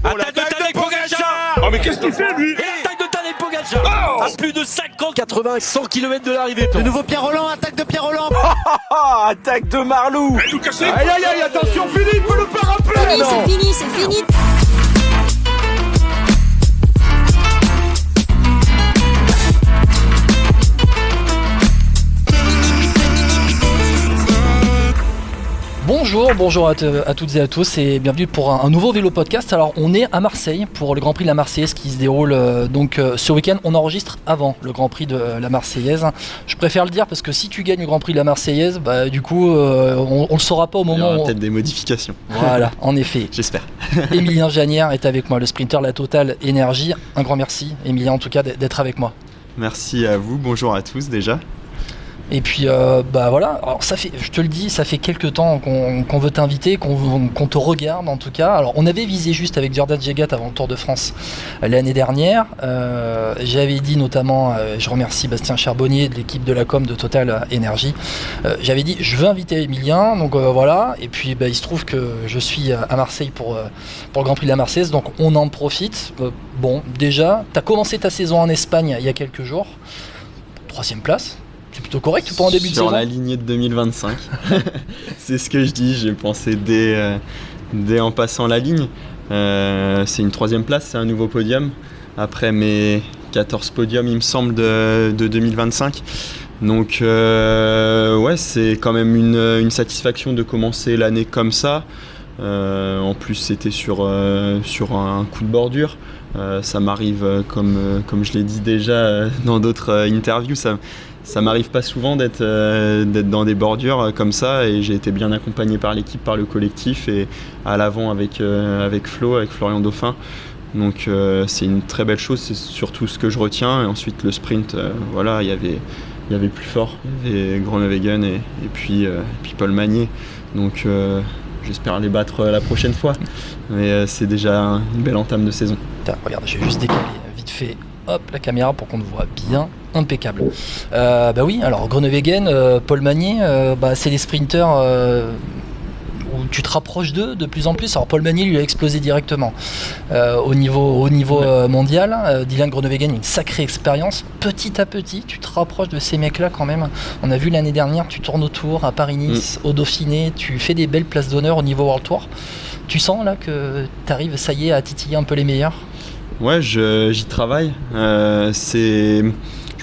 Attaque de Tadej Pogacar. Oh mais qu'est-ce qu'il fait lui? Et l'attaque de Tadej Pogacar à plus de 50, 80, 100 km de l'arrivée. De nouveau Pierre Rolland, attaque de Pierre Rolland. Attaque de Marlou. Aïe aïe aïe, attention Philippe, le pas rappeler. C'est fini. Bonjour à toutes et à tous et bienvenue pour un nouveau vélo podcast. Alors on est à Marseille pour le Grand Prix de la Marseillaise qui se déroule ce week-end. On enregistre avant le Grand Prix de la Marseillaise. Je préfère le dire parce que si tu gagnes le Grand Prix de la Marseillaise, du coup on le saura pas au moment où... Il y aura peut-être des modifications. Voilà, en effet. J'espère. Emilien Janière est avec moi, le sprinter La Total Énergie. Un grand merci Emilien en tout cas d'être avec moi. Merci à vous, bonjour à tous déjà. Et puis voilà, alors je te le dis, ça fait quelques temps qu'on veut t'inviter, qu'on te regarde en tout cas. Alors on avait visé juste avec Jordan Jegat avant le Tour de France l'année dernière. J'avais dit notamment, je remercie Bastien Charbonnier de l'équipe de la com de Total Énergie. J'avais dit je veux inviter Emilien, donc voilà. Et puis il se trouve que je suis à Marseille pour le Grand Prix de la Marseillaise, donc on en profite. Bon, déjà, tu as commencé ta saison en Espagne il y a quelques jours, 3e place. C'est plutôt correct pour un début de saison. Sur la lignée de 2025. C'est ce que je dis, j'ai pensé dès en passant la ligne. C'est une 3e place, c'est un nouveau podium. Après mes 14 podiums, il me semble, de 2025. Donc ouais, c'est quand même une satisfaction de commencer l'année comme ça. En plus, c'était sur un coup de bordure. Ça m'arrive, comme je l'ai dit déjà dans d'autres interviews, ça m'arrive pas souvent d'être dans des bordures comme ça, et j'ai été bien accompagné par l'équipe, par le collectif et à l'avant avec Flo, avec Florian Dauphin. Donc c'est une très belle chose, c'est surtout ce que je retiens. Et ensuite le sprint, voilà, il y avait plus fort, il y avait Groenewegen et puis Paul Magnier. Donc j'espère les battre la prochaine fois. Mais c'est déjà une belle entame de saison. Regarde, j'ai juste décalé vite fait la caméra pour qu'on le voit bien. Impeccable. Oui, alors Groenewegen, Paul Magnier, c'est des sprinters où tu te rapproches d'eux de plus en plus. Alors Paul Magnier lui a explosé directement au niveau mondial. Dylan Groenewegen, une sacrée expérience. Petit à petit, tu te rapproches de ces mecs-là quand même. On a vu l'année dernière, tu tournes autour à Paris-Nice, au Dauphiné, tu fais des belles places d'honneur au niveau World Tour. Tu sens là que tu arrives, ça y est, à titiller un peu les meilleurs? Ouais, j'y travaille. Je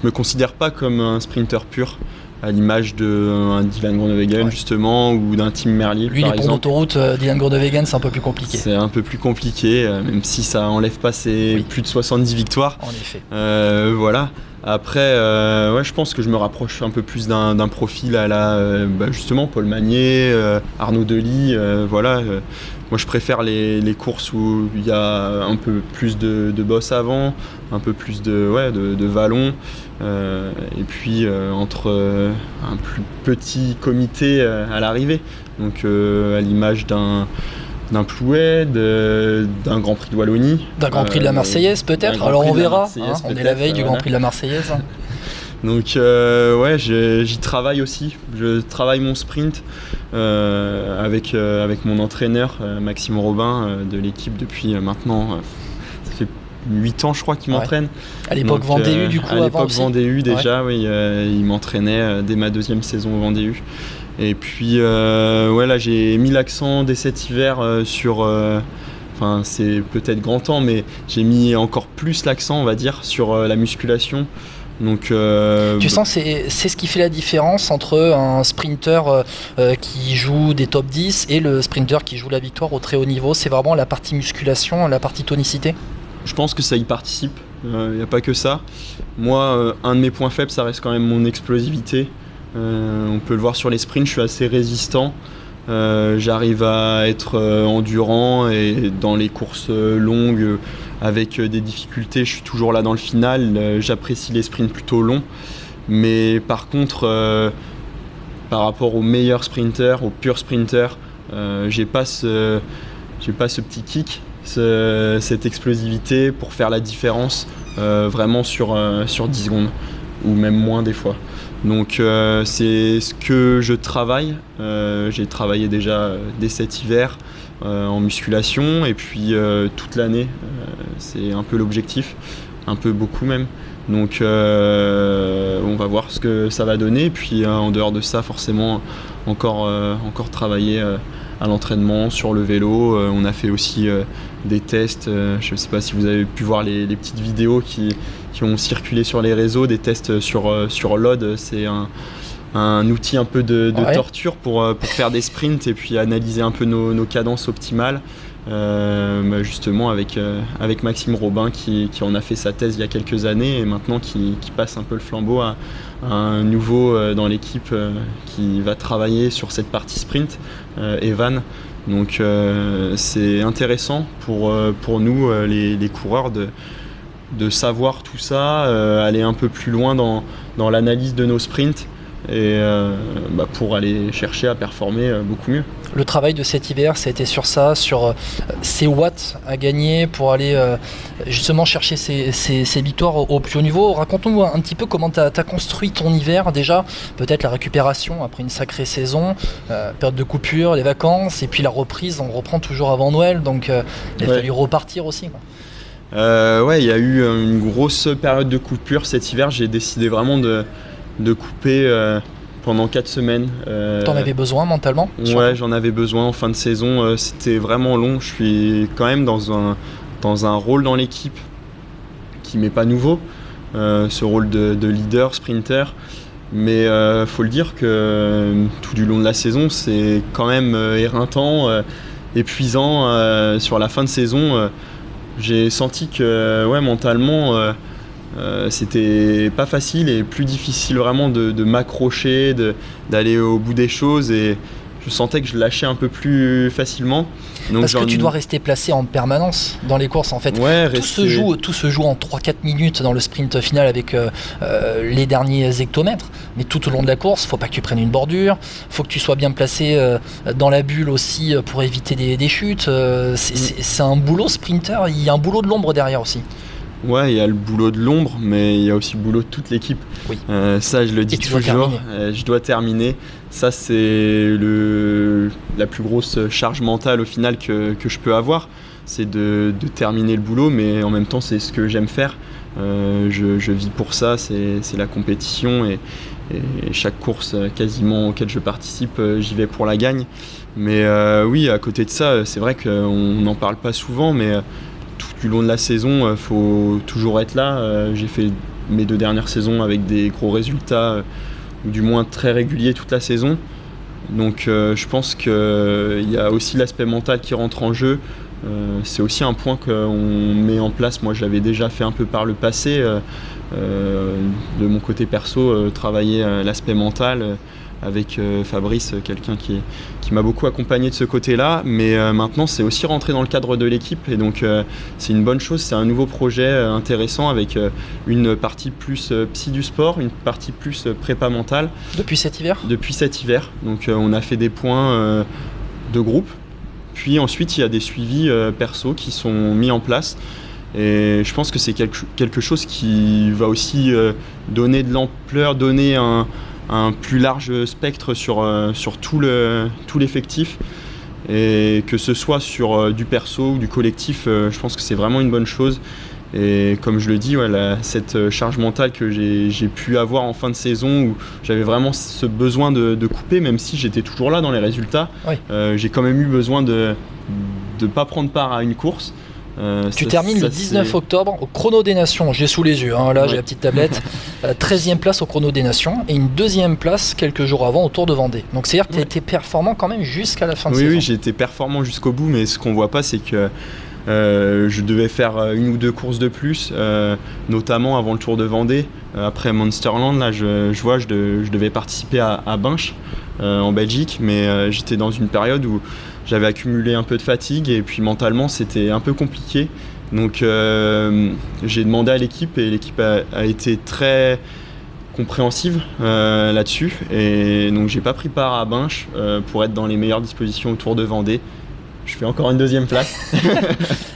me considère pas comme un sprinter pur, à l'image d'un Dylan Groenewegen justement, ou d'un Tim Merlier. Lui, par les ponts exemple. d'autoroute, Dylan Groenewegen, c'est un peu plus compliqué. C'est un peu plus compliqué, même si ça enlève pas ses plus de 70 victoires. En effet. Voilà. Après, je pense que je me rapproche un peu plus d'un profil à la justement Paul Magnier, Arnaud Delis, voilà. Moi, je préfère les courses où il y a un peu plus de boss avant, un peu plus de vallon, et puis entre un plus petit comité à l'arrivée. Donc, à l'image d'un Plouet, d'un Grand Prix de Wallonie. D'un Grand Prix de la Marseillaise peut-être, alors on verra, on est la veille du Grand Prix de la Marseillaise. Donc j'y travaille aussi, je travaille mon sprint avec mon entraîneur Maxime Robin de l'équipe depuis maintenant, ça fait 8 ans je crois qu'il m'entraîne. À l'époque Vendée U du coup, à l'époque Vendée U déjà, ouais. Oui, il m'entraînait dès ma 2e saison au Vendée U. Et puis là j'ai mis l'accent dès cet hiver sur... c'est peut-être grand temps, mais j'ai mis encore plus l'accent, on va dire, sur la musculation. Donc, tu sens c'est ce qui fait la différence entre un sprinter qui joue des top 10 et le sprinter qui joue la victoire au très haut niveau, c'est vraiment la partie musculation, la partie tonicité? Je pense que ça y participe, il n'y a pas que ça. Moi, un de mes points faibles, ça reste quand même mon explosivité. On peut le voir sur les sprints, je suis assez résistant. J'arrive à être endurant, et dans les courses longues avec des difficultés, je suis toujours là dans le final. J'apprécie les sprints plutôt longs, mais par contre par rapport aux meilleurs sprinters, aux purs sprinters, j'ai pas ce petit kick, cette explosivité pour faire la différence vraiment sur 10 secondes ou même moins des fois. Donc c'est ce que je travaille. J'ai travaillé déjà dès cet hiver en musculation, et puis toute l'année, c'est un peu l'objectif, un peu beaucoup même. Donc on va voir ce que ça va donner, et puis en dehors de ça, forcément encore travailler à l'entraînement, sur le vélo. On a fait aussi des tests, je ne sais pas si vous avez pu voir les petites vidéos qui ont circulé sur les réseaux, des tests sur l'OD. C'est un outil un peu de torture pour faire des sprints et puis analyser un peu nos cadences optimales. Justement avec Maxime Robin qui en a fait sa thèse il y a quelques années, et maintenant qui passe un peu le flambeau à un nouveau dans l'équipe qui va travailler sur cette partie sprint, Evan. Donc c'est intéressant pour nous les coureurs de savoir tout ça, aller un peu plus loin dans l'analyse de nos sprints, et pour aller chercher à performer beaucoup mieux. Le travail de cet hiver, ça a été sur ça, sur ces watts à gagner pour aller justement chercher ces victoires au plus haut niveau. Raconte-nous un petit peu comment tu as construit ton hiver déjà, peut-être la récupération après une sacrée saison, période de coupure, les vacances, et puis la reprise, on reprend toujours avant Noël, donc il a fallu repartir aussi, quoi. Il y a eu une grosse période de coupure cet hiver. J'ai décidé vraiment de couper pendant 4 semaines. T'en avais besoin mentalement ? Ouais, j'en avais besoin en fin de saison. C'était vraiment long. Je suis quand même dans un rôle dans l'équipe qui m'est pas nouveau, ce rôle de leader, sprinter. Mais faut le dire que tout du long de la saison, c'est quand même éreintant, épuisant. Sur la fin de saison, j'ai senti que mentalement, c'était pas facile et plus difficile vraiment de m'accrocher, d'aller au bout des choses, et je sentais que je lâchais un peu plus facilement. Donc parce que tu dois rester placé en permanence dans les courses en fait. Tout se joue en 3-4 minutes dans le sprint final avec les derniers hectomètres, mais tout au long de la course, faut pas que tu prennes une bordure, faut que tu sois bien placé dans la bulle aussi pour éviter des chutes. C'est un boulot sprinter, il y a un boulot de l'ombre derrière aussi. Ouais, il y a le boulot de l'ombre, mais il y a aussi le boulot de toute l'équipe. Oui. Ça, je le dis toujours. Je dois terminer. Ça, c'est la plus grosse charge mentale au final que je peux avoir. C'est de terminer le boulot, mais en même temps, c'est ce que j'aime faire. Je vis pour ça, c'est la compétition, et chaque course quasiment auquel je participe, j'y vais pour la gagne. Mais oui, à côté de ça, c'est vrai qu'on n'en parle pas souvent, mais tout du long de la saison, faut toujours être là. J'ai fait mes 2 dernières saisons avec des gros résultats, ou du moins très réguliers toute la saison. Donc je pense qu'il y a aussi l'aspect mental qui rentre en jeu. C'est aussi un point qu'on met en place. Moi, j'avais déjà fait un peu par le passé, de mon côté perso, travailler l'aspect mental avec Fabrice, quelqu'un qui m'a beaucoup accompagné de ce côté-là, mais maintenant c'est aussi rentré dans le cadre de l'équipe, et donc c'est une bonne chose. C'est un nouveau projet intéressant avec une partie plus psy du sport, une partie plus prépa mentale. Depuis cet hiver ? Depuis cet hiver, donc on a fait des points de groupe, puis ensuite il y a des suivis perso qui sont mis en place. Et je pense que c'est quelque chose qui va aussi donner de l'ampleur, donner un plus large spectre sur tout l'effectif, et que ce soit sur du perso ou du collectif, je pense que c'est vraiment une bonne chose. Et comme je le dis, cette charge mentale que j'ai pu avoir en fin de saison, où j'avais vraiment ce besoin de couper, même si j'étais toujours là dans les résultats, oui. J'ai quand même eu besoin de ne pas prendre part à une course. Tu termines le 19 octobre au Chrono des Nations, j'ai sous les yeux, là j'ai la petite tablette, 13e place au Chrono des Nations, et une 2e place quelques jours avant au Tour de Vendée. Donc c'est-à-dire que tu as été performant quand même jusqu'à la fin de saison. Oui, j'ai été performant jusqu'au bout, mais ce qu'on voit pas, c'est que je devais faire 1 ou 2 courses de plus, notamment avant le Tour de Vendée. Après Monsterland, là, je devais participer à Binche, en Belgique, mais j'étais dans une période où j'avais accumulé un peu de fatigue, et puis mentalement c'était un peu compliqué. Donc j'ai demandé à l'équipe, et l'équipe a été très compréhensive là-dessus, et donc j'ai pas pris part à Binche pour être dans les meilleures dispositions au Tour de Vendée. Je fais encore une 2e place.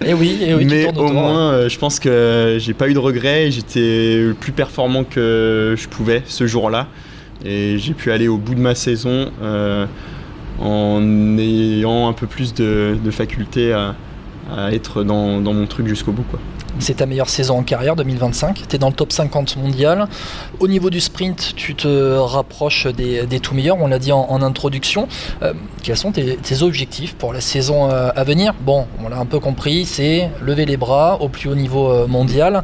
et oui, mais au moins je pense que j'ai pas eu de regrets, et j'étais le plus performant que je pouvais ce jour-là. Et j'ai pu aller au bout de ma saison en ayant un peu plus de faculté à être dans mon truc jusqu'au bout, quoi. C'est ta meilleure saison en carrière, 2025. Tu es dans le top 50 mondial. Au niveau du sprint, tu te rapproches des tout meilleurs, on l'a dit en introduction. Quels sont tes objectifs pour la saison à venir ? Bon, on l'a un peu compris, c'est lever les bras au plus haut niveau mondial,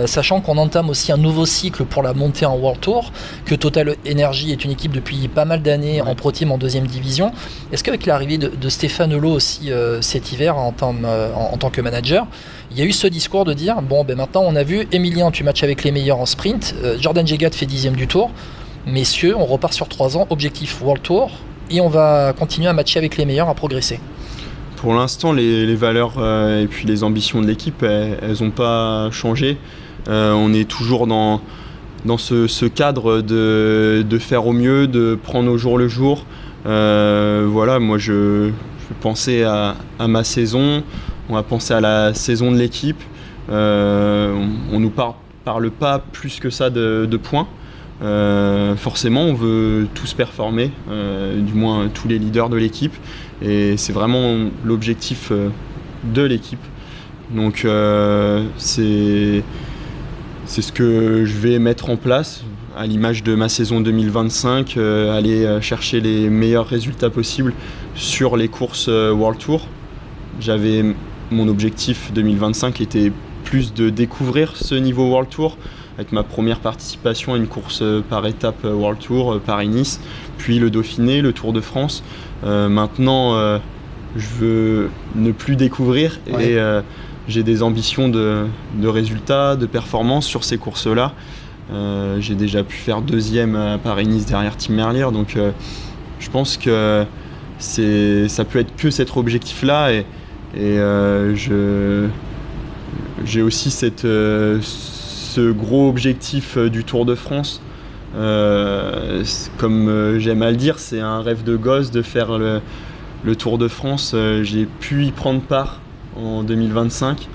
sachant qu'on entame aussi un nouveau cycle pour la montée en World Tour, que Total Energy est une équipe depuis pas mal d'années en Pro Team en 2e division. Est-ce qu'avec l'arrivée de Stéphane Hulot aussi cet hiver en tant que manager, il y a eu ce discours de dire, bon ben maintenant on a vu, Emilien tu matches avec les meilleurs en sprint, Jordan Jegat fait 10e du tour, messieurs on repart sur 3 ans, objectif World Tour, et on va continuer à matcher avec les meilleurs, à progresser. Pour l'instant les valeurs et puis les ambitions de l'équipe, elles n'ont pas changé. On est toujours dans ce cadre de faire au mieux, de prendre au jour le jour. Voilà, moi je pensais à ma saison. On va penser à la saison de l'équipe. On nous parle pas plus que ça de points. Forcément, on veut tous performer, du moins tous les leaders de l'équipe. Et c'est vraiment l'objectif de l'équipe. Donc c'est ce que je vais mettre en place, à l'image de ma saison 2025, aller chercher les meilleurs résultats possibles sur les courses World Tour. Mon objectif 2025 était plus de découvrir ce niveau World Tour avec ma première participation à une course par étape World Tour, Paris-Nice, puis le Dauphiné, le Tour de France. Maintenant, je veux ne plus découvrir et j'ai des ambitions de résultats, de performance sur ces courses-là. J'ai déjà pu faire 2e à Paris-Nice derrière Tim Merlier, donc je pense que ça peut être que cet objectif-là et j'ai aussi ce gros objectif du Tour de France. Comme j'aime à le dire, c'est un rêve de gosse de faire le Tour de France. J'ai pu y prendre part en 2025,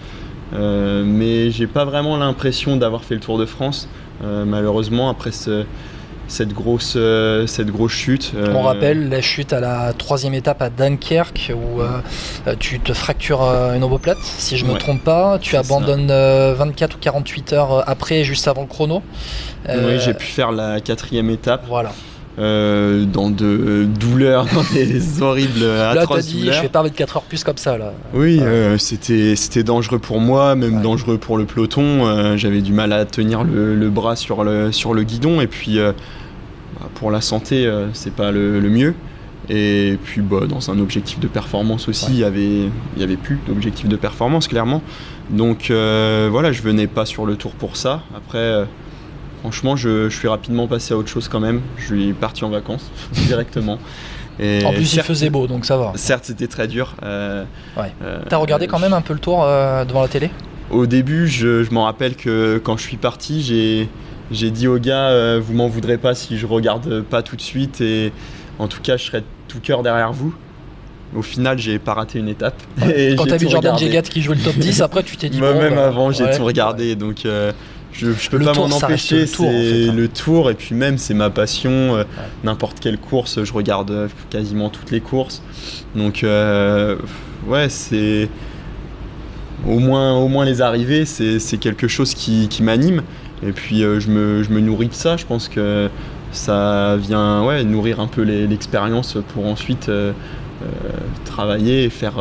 mais j'ai pas vraiment l'impression d'avoir fait le Tour de France, malheureusement, après cette grosse chute. On rappelle la chute à la 3e étape à Dunkerque où tu te fractures une omoplate, si je ne me trompe pas. Tu abandonnes 24 ou 48 heures après, juste avant le chrono. Oui, j'ai pu faire la 4e étape. Voilà. Dans de douleurs, dans des horribles, là, atroces t'as dit, douleurs. je fais pas avec 4 heures plus comme ça. Là. Oui, c'était dangereux pour moi, même dangereux pour le peloton. J'avais du mal à tenir le bras sur le guidon. Et puis, pour la santé, c'est pas le mieux. Et puis, dans un objectif de performance aussi, il y avait plus d'objectif de performance, clairement. Donc, voilà, je venais pas sur le tour pour ça. Après... franchement, je suis rapidement passé à autre chose quand même. Je suis parti en vacances directement. Et en plus, il faisait beau, donc ça va. Certes, c'était très dur. T'as regardé quand même un peu le tour devant la télé ? Au début, je m'en rappelle que quand je suis parti, j'ai dit aux gars, vous m'en voudrez pas si je regarde pas tout de suite. Et en tout cas, je serai de tout cœur derrière vous. Au final, j'ai pas raté une étape. Ouais. Quand t'as vu Jordan Jegat qui jouait le top 10, après tu t'es dit moi, même avant, j'ai tout regardé. Donc... je peux pas m'en empêcher, c'est le tour et puis même c'est ma passion, n'importe quelle course, je regarde quasiment toutes les courses, donc c'est au moins les arrivées, c'est quelque chose qui m'anime et puis je me nourris de ça, je pense que ça vient nourrir un peu l'expérience pour ensuite travailler et faire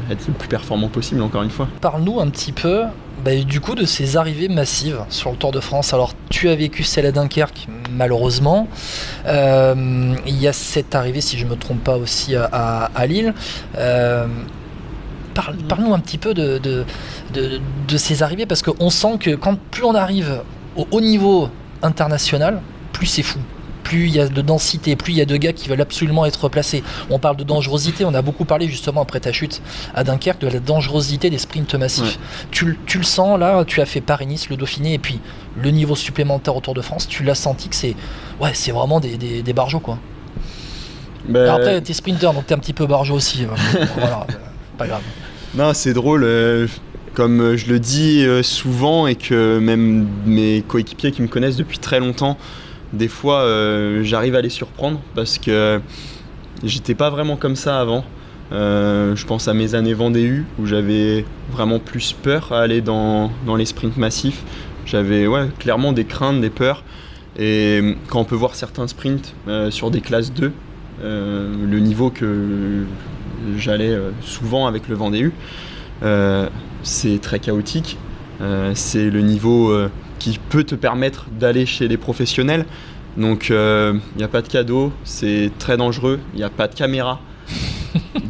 être le plus performant possible encore une fois. Parle-nous un petit peu du coup de ces arrivées massives sur le Tour de France. Alors tu as vécu celle à Dunkerque malheureusement, il y a cette arrivée si je ne me trompe pas aussi à Lille. Parle-nous un petit peu de ces arrivées parce qu'on sent que plus on arrive au haut niveau international, plus c'est fou. Plus il y a de densité, plus il y a de gars qui veulent absolument être placés. On parle de dangerosité, on a beaucoup parlé justement après ta chute à Dunkerque de la dangerosité des sprints massifs. Ouais. Tu le sens là, tu as fait Paris-Nice, le Dauphiné et puis le niveau supplémentaire au Tour de France, tu l'as senti que c'est vraiment des barjots quoi. Alors après t'es sprinter donc t'es un petit peu barjot aussi, voilà, pas grave. Non c'est drôle, comme je le dis souvent et que même mes coéquipiers qui me connaissent depuis très longtemps des fois j'arrive à les surprendre parce que j'étais pas vraiment comme ça avant. Je pense à mes années Vendée où j'avais vraiment plus peur à aller dans les sprints massifs. J'avais clairement des craintes, des peurs. Et quand on peut voir certains sprints sur des classes 2, le niveau que j'allais souvent avec le Vendée U, c'est très chaotique. C'est le niveau qui peut te permettre d'aller chez les professionnels. Donc il n'y a pas de cadeau, c'est très dangereux, il n'y a pas de caméra.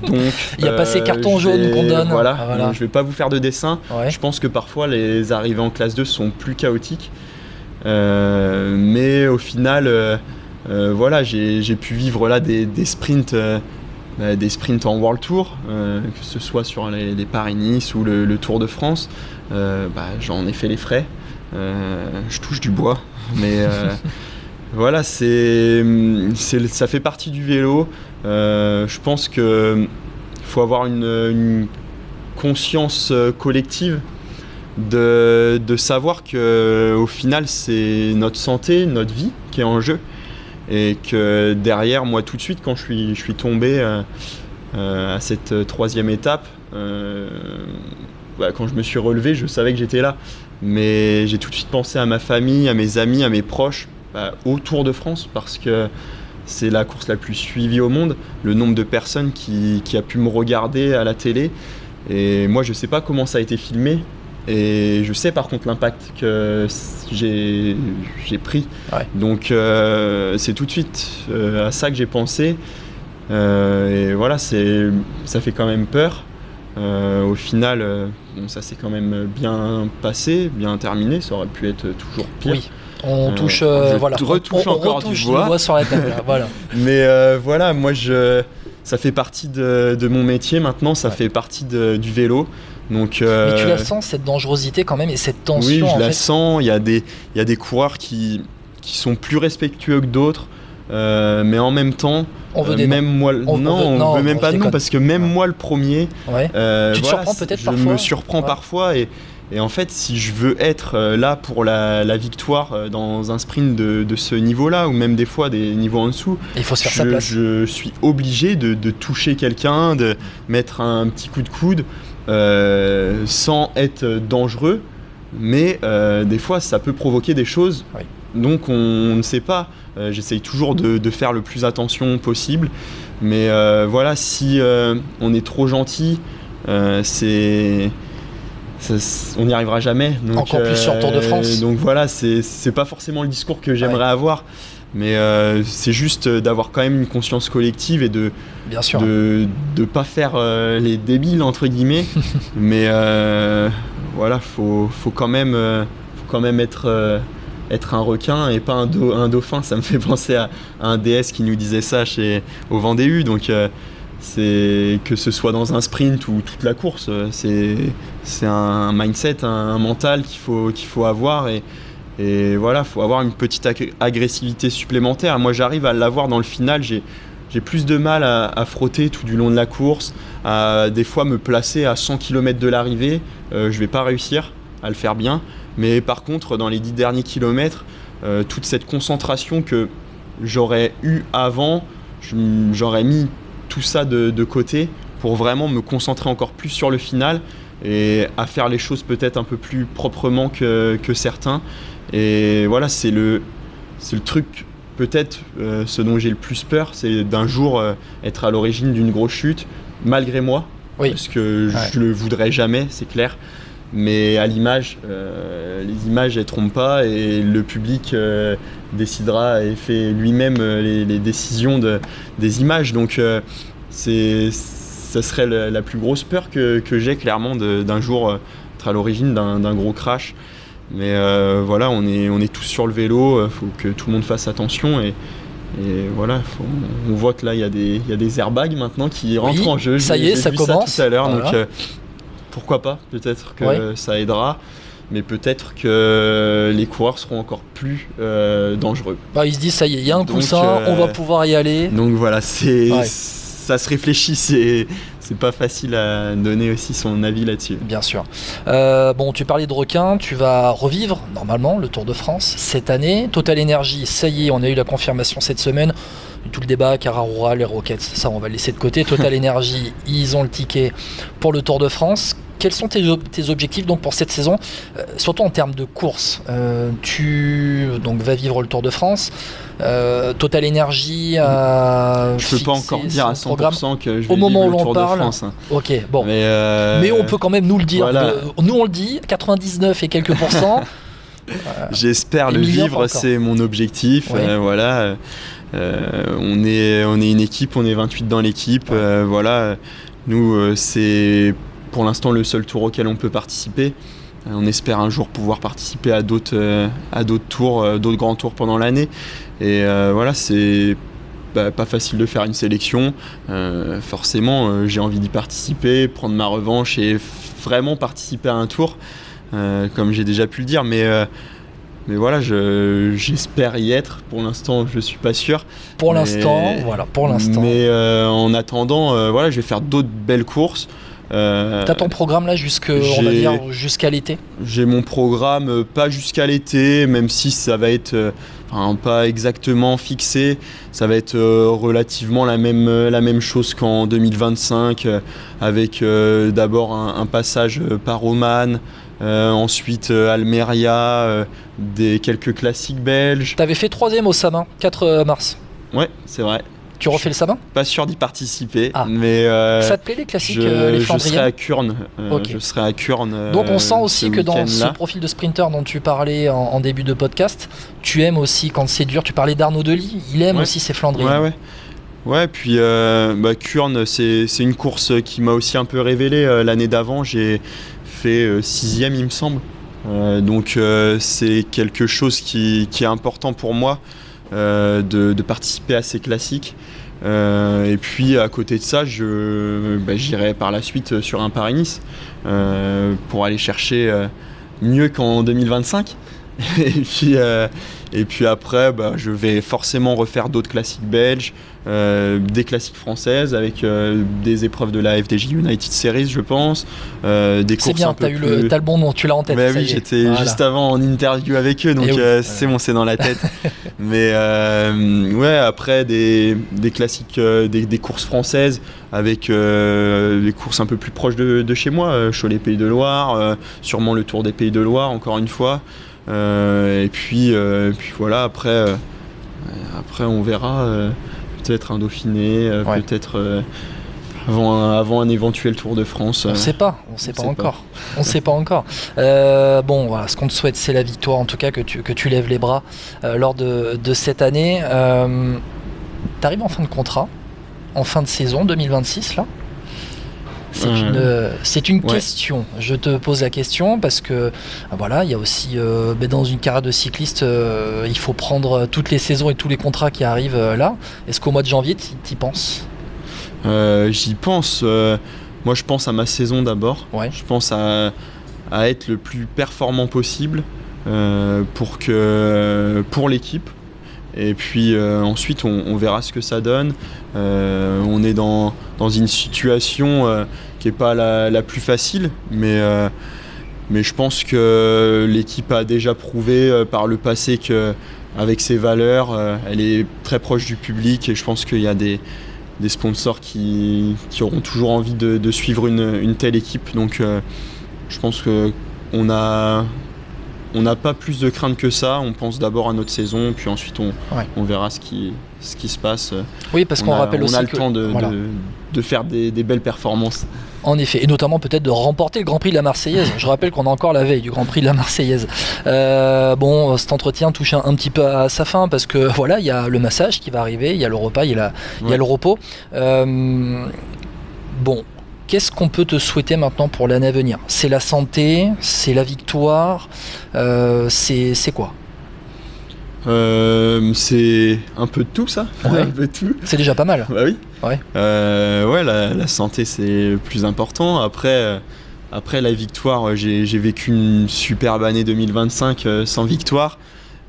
Donc, il n'y a pas ces cartons jaunes qu'on donne. Voilà, voilà. Donc, je ne vais pas vous faire de dessin. Ouais. Je pense que parfois les arrivées en classe 2 sont plus chaotiques. Mais au final, voilà, j'ai pu vivre là des sprints. Des sprints en World Tour, que ce soit sur les Paris-Nice ou le Tour de France. J'en ai fait les frais. Je touche du bois. Mais voilà, ça fait partie du vélo. Je pense qu'il faut avoir une conscience collective de savoir qu'au final, c'est notre santé, notre vie qui est en jeu. Et que derrière, moi tout de suite, quand je suis tombé à cette 3e étape, quand je me suis relevé, je savais que j'étais là. Mais j'ai tout de suite pensé à ma famille, à mes amis, à mes proches, au Tour de France, parce que c'est la course la plus suivie au monde. Le nombre de personnes qui a pu me regarder à la télé. Et moi, je ne sais pas comment ça a été filmé. Et je sais par contre l'impact que j'ai pris. Ouais. Donc c'est tout de suite à ça que j'ai pensé. Et voilà, ça fait quand même peur. Au final, ça s'est quand même bien passé, bien terminé. Ça aurait pu être toujours pire. Oui. On touche, voilà. Retouche on encore retouche du bois. sur la table. Là, voilà. Mais voilà, moi ça fait partie de mon métier maintenant. Ça fait partie du vélo. Donc, mais tu la sens cette dangerosité quand même et cette tension. Oui, je la sens. Il y a des coureurs qui sont plus respectueux que d'autres, mais en même temps, on veut des même moi, on veut même pas de nom parce que même moi le premier, tu te surprends peut-être parfois. Je me surprends parfois et en fait, si je veux être là pour la victoire dans un sprint de ce niveau-là ou même des fois des niveaux en dessous, il faut se faire sa place. Je suis obligé de toucher quelqu'un, de mettre un petit coup de coude. Sans être dangereux, mais des fois ça peut provoquer des choses, oui. Donc on ne sait pas. J'essaye toujours de faire le plus attention possible, mais voilà, si on est trop gentil, on n'y arrivera jamais. Donc, encore plus sur Tour de France. Donc voilà, c'est pas forcément le discours que j'aimerais avoir. Mais c'est juste d'avoir quand même une conscience collective et de pas faire les débiles entre guillemets. Mais voilà, faut quand même être un requin et pas un dauphin. Ça me fait penser à un DS qui nous disait ça au Vendée U. Donc c'est que ce soit dans un sprint ou toute la course, c'est un mindset, un mental qu'il faut avoir et voilà, faut avoir une petite agressivité supplémentaire. Moi, j'arrive à l'avoir dans le final. J'ai plus de mal à frotter tout du long de la course, à des fois me placer à 100 km de l'arrivée. Je vais pas réussir à le faire bien. Mais par contre, dans les 10 derniers kilomètres, toute cette concentration que j'aurais eue avant, j'aurais mis tout ça de côté pour vraiment me concentrer encore plus sur le final et à faire les choses peut-être un peu plus proprement que certains. Et voilà, c'est le truc, peut-être ce dont j'ai le plus peur, c'est d'un jour être à l'origine d'une grosse chute, malgré moi, parce que je le voudrais jamais, c'est clair. Mais à l'image, les images elles trompent pas et le public décidera et fait lui-même les décisions des images. Donc ça serait la plus grosse peur que j'ai clairement d'un jour être à l'origine d'un gros crash. Mais voilà, on est tous sur le vélo, faut que tout le monde fasse attention et voilà, on voit que là il y a des airbags maintenant qui rentrent en jeu. Ça y est, ça commence. Ça tout à l'heure, voilà. Donc pourquoi pas, peut-être que ça aidera, mais peut-être que les coureurs seront encore plus dangereux. Ils se disent ça y est, il y a un coussin, on va pouvoir y aller. Donc voilà, c'est ça se réfléchit, c'est pas facile à donner aussi son avis là-dessus. Bien sûr. Bon, tu parlais de requin, tu vas revivre normalement le Tour de France cette année. Total Energy, ça y est, on a eu la confirmation cette semaine. Tout le débat, Cararora, les Rockets, ça on va le laisser de côté. Total Energy, ils ont le ticket pour le Tour de France. Quels sont tes objectifs donc pour cette saison, surtout en termes de course? Tu donc, vas vivre le Tour de France. Total Energy a Je peux pas encore dire à 100% que je vais au moment vivre où le l'on Tour parle. de France. Ok, bon. Mais on peut quand même nous le dire. voilà. Nous on le dit, 99 et quelques pourcents. J'espère le Emilien, pas vivre, encore. c'est mon objectif. Ouais. Voilà. On est une équipe, on est 28 dans l'équipe. Voilà. Nous, c'est pour l'instant le seul tour auquel on peut participer. On espère un jour pouvoir participer à d'autres tours, d'autres grands tours pendant l'année. Et voilà, c'est pas facile de faire une sélection. Forcément, j'ai envie d'y participer, prendre ma revanche et vraiment participer à un tour, comme j'ai déjà pu le dire. Mais voilà, j'espère y être. Pour l'instant, je suis pas sûr. Pour l'instant. Mais en attendant, voilà, je vais faire d'autres belles courses. T'as ton programme là on va dire jusqu'à l'été? J'ai mon programme pas jusqu'à l'été, même si ça va être pas exactement fixé. Ça va être relativement la même chose qu'en 2025, avec d'abord un passage par Oman, ensuite Almeria, quelques classiques belges. T'avais fait 3ème au Sabin, 4 mars. Ouais, c'est vrai. Tu refais le Sabin? Pas sûr d'y participer, Ah. mais Ça te plaît les classiques, les je serai Flandriennes? à Kurn. Ok. Je serai à Kurn. Donc on sent aussi ce que dans ce week-end-là. profil de sprinter dont tu parlais en début de podcast, tu aimes aussi quand c'est dur. Tu parlais d'Arnaud Delis, il aime Ouais. aussi ces Flandriennes. Ouais, puis Kurn, c'est une course qui m'a aussi un peu révélé. L'année d'avant, j'ai fait 6ème, il me semble. Donc c'est quelque chose qui est important pour moi, de participer à ces classiques. Et puis à côté de ça, j'irai par la suite sur un Paris-Nice pour aller chercher mieux qu'en 2025. Et puis après, je vais forcément refaire d'autres classiques belges, des classiques françaises avec des épreuves de la FDJ United Series, je pense. Des C'est courses bien, un peu t'as le bon nom, tu l'as en tête. Mais ça oui, y est. j'étais Voilà. juste avant en interview avec eux, donc Et oui. c'est bon, c'est dans la tête. Mais ouais, après des classiques, des courses françaises avec des courses un peu plus proches de chez moi, Cholet Pays de Loire, sûrement le Tour des Pays de Loire, encore une fois. Et puis voilà, après on verra, peut-être un Dauphiné, Ouais. peut-être avant un éventuel Tour de France. On sait pas encore. On sait pas encore. Bon, voilà, ce qu'on te souhaite, c'est la victoire, en tout cas que tu lèves les bras lors de cette année. T'arrives en fin de contrat, en fin de saison 2026 là. C'est une Ouais. question. Je te pose la question parce que voilà, il y a aussi dans une carrière de cycliste, il faut prendre toutes les saisons et tous les contrats qui arrivent là. Est-ce qu'au mois de janvier, t'y penses? J'y pense. Moi, je pense à ma saison d'abord. Ouais. Je pense à être le plus performant possible pour l'équipe. Et puis ensuite, on verra ce que ça donne. On est dans une situation qui n'est pas la plus facile, mais je pense que l'équipe a déjà prouvé par le passé qu'avec ses valeurs, elle est très proche du public, et je pense qu'il y a des sponsors qui auront toujours envie de suivre une telle équipe. Donc je pense qu'on n'a pas plus de crainte que ça. On pense d'abord à notre saison, puis ensuite on verra ce qui se passe. Oui, parce qu'on rappelle aussi on a le que temps voilà. de faire des belles performances. En effet, et notamment peut-être de remporter le Grand Prix de la Marseillaise. Je rappelle qu'on est encore la veille du Grand Prix de la Marseillaise. Bon, cet entretien touche un petit peu à sa fin parce que voilà, il y a le massage qui va arriver, il y a le repas, il y a le repos. Bon, qu'est-ce qu'on peut te souhaiter maintenant pour l'année à venir? C'est la santé, c'est la victoire, c'est quoi? C'est un peu de tout, ça. Ouais. Un peu de tout. C'est déjà pas mal. Bah oui. Ouais. Ouais, la santé, c'est le plus important. Après la victoire, j'ai vécu une superbe année 2025 sans victoire.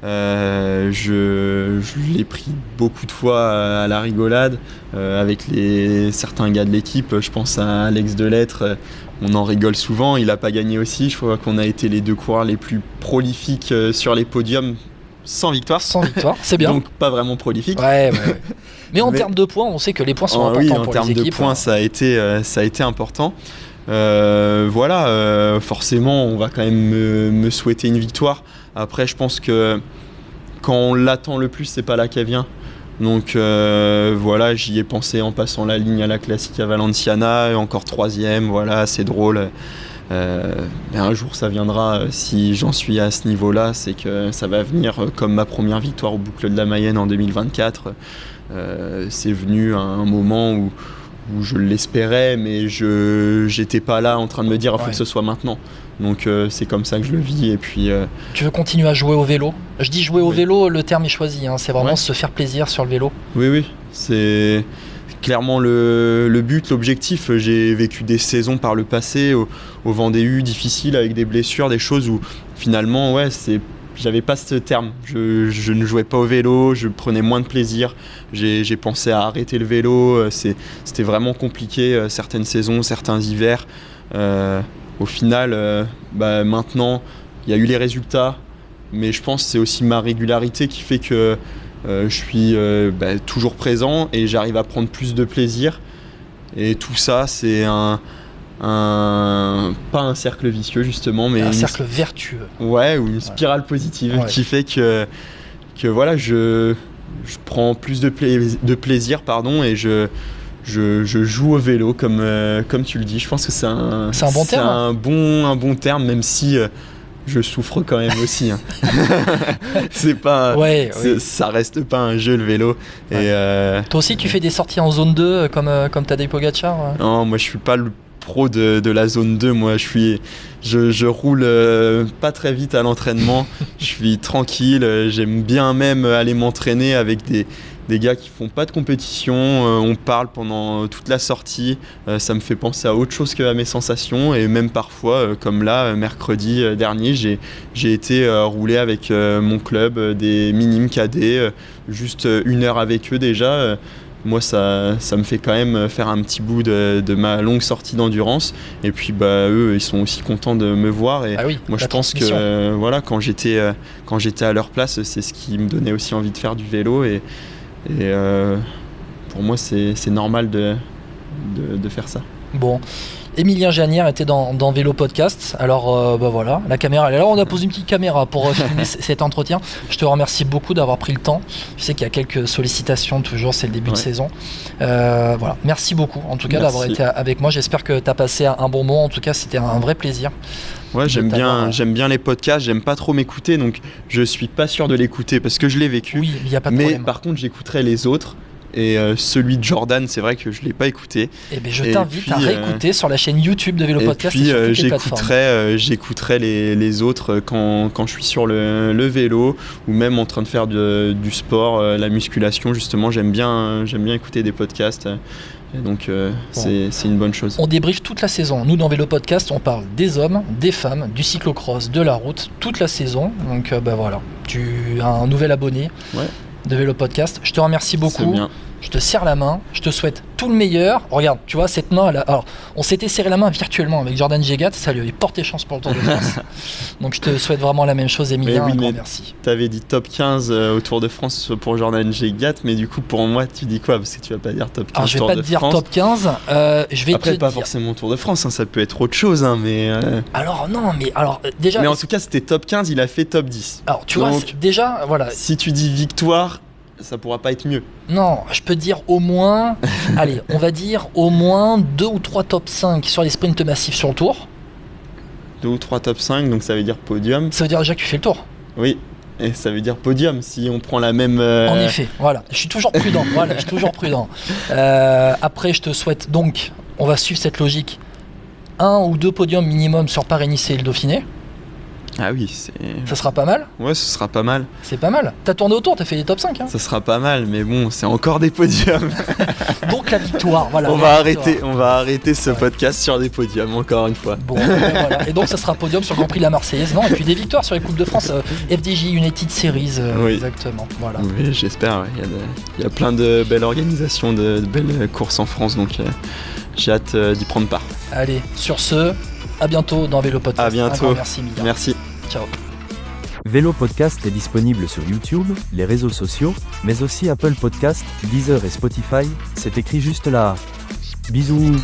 Je l'ai pris beaucoup de fois à la rigolade avec certains gars de l'équipe. Je pense à Alex Delettre, on en rigole souvent. Il n'a pas gagné aussi. Je crois qu'on a été les deux coureurs les plus prolifiques sur les podiums sans victoire. Sans victoire, c'est bien. Donc pas vraiment prolifique. Ouais. Mais en termes de points, on sait que les points sont importants pour les équipes. Oui, en termes de points, ça a été important. Forcément, on va quand même me souhaiter une victoire. Après, je pense que quand on l'attend le plus, c'est pas là qu'elle vient. Donc j'y ai pensé en passant la ligne à la classique à Valenciana, encore 3e, voilà, c'est drôle. Mais un jour ça viendra, si j'en suis à ce niveau-là, c'est que ça va venir comme ma première victoire au Boucle de la Mayenne en 2024. C'est venu à un moment où je l'espérais, mais j'étais pas là en train de me dire il faut que ce soit maintenant. Donc c'est comme ça que je le vis. Et puis, Tu veux continuer à jouer au vélo ? Je dis jouer au vélo, le terme est choisi, hein. C'est vraiment se faire plaisir sur le vélo. Oui, c'est clairement le but, l'objectif. J'ai vécu des saisons par le passé au Vendée U difficiles avec des blessures, des choses où finalement j'avais pas ce terme. Je ne jouais pas au vélo, je prenais moins de plaisir. J'ai pensé à arrêter le vélo. C'était vraiment compliqué certaines saisons, certains hivers. Au final, maintenant, il y a eu les résultats, mais je pense que c'est aussi ma régularité qui fait que je suis toujours présent et j'arrive à prendre plus de plaisir. Et tout ça, c'est pas un cercle vicieux justement, mais un cercle vertueux. Ouais, ou une spirale positive qui fait que voilà, je prends plus de plaisir, et je joue au vélo comme tu le dis. Je pense que c'est un bon terme. Un bon terme, même si je souffre quand même aussi. Hein. C'est pas, ça reste pas un jeu le vélo. Ouais. Et toi aussi, tu fais des sorties en zone 2 comme Tadej Pogacar. Non, moi je suis pas le pro de la zone 2. Moi je roule pas très vite à l'entraînement. Je suis tranquille. J'aime bien même aller m'entraîner avec des gars qui font pas de compétition, on parle pendant toute la sortie, ça me fait penser à autre chose qu'à mes sensations, et même parfois, comme là, mercredi dernier, j'ai été rouler avec mon club, des minimes cadets, juste 1 heure avec eux déjà. Moi, ça me fait quand même faire un petit bout de ma longue sortie d'endurance, et puis eux, ils sont aussi contents de me voir, et moi je pense que quand j'étais à leur place, c'est ce qui me donnait aussi envie de faire du vélo, et pour moi c'est normal de faire ça. Bon, Émilien Janière était dans Vélo Podcast. Alors voilà, la caméra elle est là. On a posé une petite caméra pour filmer cet entretien. Je te remercie beaucoup d'avoir pris le temps. Je sais qu'il y a quelques sollicitations toujours, c'est le début de saison. Voilà, merci beaucoup en tout cas d'avoir été avec moi. J'espère que tu as passé un bon moment. En tout cas, c'était un vrai plaisir. Ouais, j'aime bien les podcasts, j'aime pas trop m'écouter, donc je suis pas sûr de l'écouter parce que je l'ai vécu. Oui, il y a pas de problème. Mais par contre, j'écouterai les autres. Et celui de Jordan, c'est vrai que je ne l'ai pas écouté. Je t'invite à réécouter sur la chaîne YouTube de Vélo Podcast. Et puis j'écouterai les autres quand je suis sur le vélo ou même en train de faire du sport, la musculation justement. J'aime bien écouter des podcasts. Et donc c'est une bonne chose. On débriefe toute la saison. Nous dans Vélo Podcast, on parle des hommes, des femmes, du cyclocross, de la route, toute la saison. Donc voilà, tu as un nouvel abonné. Ouais. De Vélo Podcast. Je te remercie beaucoup. Je te serre la main. Je te souhaite tout le meilleur. Regarde, tu vois, cette main, alors, on s'était serré la main virtuellement avec Jordan Jegat. Ça lui avait porté chance pour le Tour de France. Donc je te souhaite vraiment la même chose, Émilien. Un grand merci. Tu avais dit top 15 au Tour de France pour Jordan Jegat, mais du coup, pour moi, tu dis quoi ? Parce que tu vas pas dire top 15. Alors, je vais pas te dire top 15. Je vais Après, pas forcément Tour de France, hein, ça peut être autre chose, hein, mais. Alors, non, mais alors, déjà. Mais en tout cas, c'était top 15, il a fait top 10. Alors, tu vois, déjà, voilà. Si tu dis victoire, ça pourra pas être mieux. Non, je peux dire au moins, allez, on va dire au moins 2 ou 3 top 5 sur les sprints massifs sur le Tour. 2 ou 3 top 5, donc ça veut dire podium. Ça veut dire déjà que tu fais le Tour. Oui, et ça veut dire podium si on prend la même... En effet, voilà, je suis toujours prudent, après, je te souhaite donc, on va suivre cette logique, 1 ou 2 podiums minimum sur Paris-Nice et le Dauphiné. Ah oui, Ça sera pas mal. ouais, ce sera pas mal. C'est pas mal. T'as tourné autour, t'as fait les top 5. Hein. Ça sera pas mal, mais bon, c'est encore des podiums. Donc la victoire, voilà. on la va victoire. arrêter ce podcast sur des podiums, encore une fois. Bon, voilà. Et donc ça sera podium sur le Grand Prix de la Marseillaise, non? Et puis des victoires sur les Coupes de France, FDJ United Series, Oui. exactement. Voilà. Oui, j'espère, ouais. Il y a plein de belles organisations, de belles courses en France, donc j'ai hâte d'y prendre part. Allez, sur ce, à bientôt dans Vélo Podcast. À bientôt. Un grand merci Mila. Merci. Ciao. Vélo Podcast est disponible sur YouTube, les réseaux sociaux, mais aussi Apple Podcast, Deezer et Spotify, c'est écrit juste là. Bisous.